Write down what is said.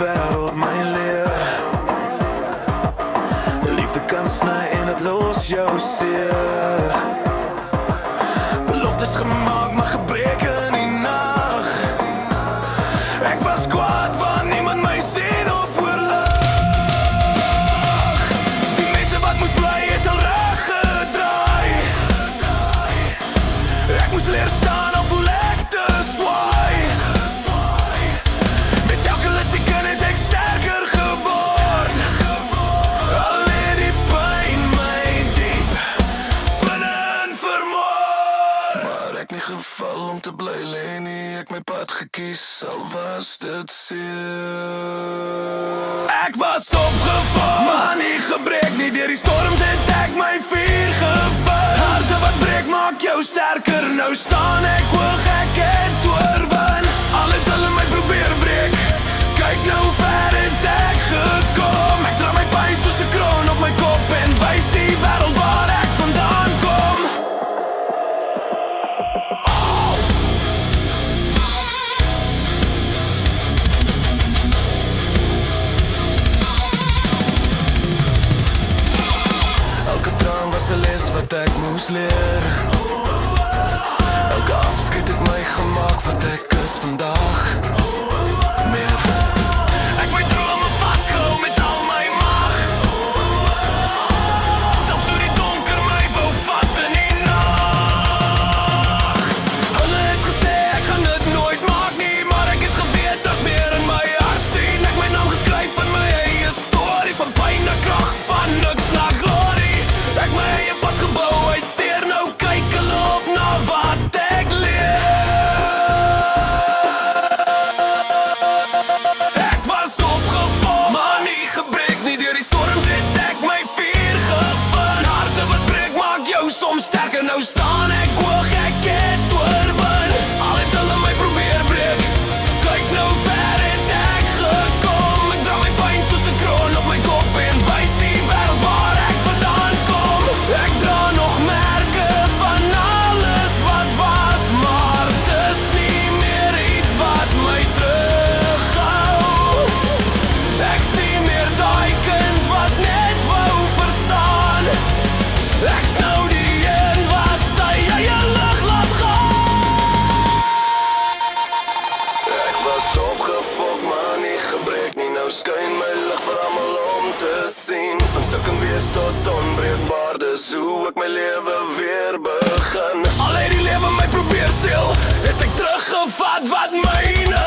wêreld my leer. Liefde kan sny en het los jou seer. Beloftes gemaak, maar gebreek in die nag. Ek was kwaad want niemand my sien of oorlag. Die mense wat moes bly het al reg gedraai. Ek moes leer staan of voel ek te swaai. Met elke litteken het ek sterker geword. Al het die pyn my diep binne-in vermoor. Maar ek nie geval om te bly lê nie, ek my pad gekies, al was dit seer. Ek was opgeval, maar nie gebreek nie, deur die storms het ek my vuur gevat. Harte wat breek maak jou sterker, nou staan ek hoog, ek het oorwin. Al het hulle my probeer breek, kyk nou hoe ver het ek gekom. Ek dra my pyn soos 'n kroon op my kop en wys die wêreld waar ek vandaan kom. Elke traan was 'n les wat ek moes leer. Elke afskeid het my gemaak wat ek is vandag. Meer. Ek my drome vasgehou met al my mag. Selfs toe die donker my wou vat in die nag. Hulle het gesê ek gaan dit nooit maak nie, maar ek het geweet daar's meer in my hart. Sien ek my naam geskryf in my eie storie, van pyn na krag, van niks na glorie. Ek my eie pad gebou uit seer, nou kyk hulle op na wat ek leer. Ek was opgeval, maar nie gebreek nie, deur die storms het ek my vuur gevind. Harte wat breek maak jou soms sterker, nou staan ek hoog, ek het oorwin. Al het hulle my probeer breek, kyk nou ver het ek gekom. Ek dra my pyn soos 'n kroon op my kop en wys die wêreld waar ek vandaan kom. Ek dra nog merke van alles wat was, maar dis nie meer iets wat my terughou. Ek's nie meer daai kind wat net wou verstaan. Ek's nou die een wat sy eie lig laat gaan. Ek was opgefok, maar nie gebreek nie, nou skyn my lig vir almal om te sien. Van stuk en wees tot onbreekbaar, dis hoe ek my lewe weer begin. Al het die lewe my probeer steel, het ek teruggevat wat myne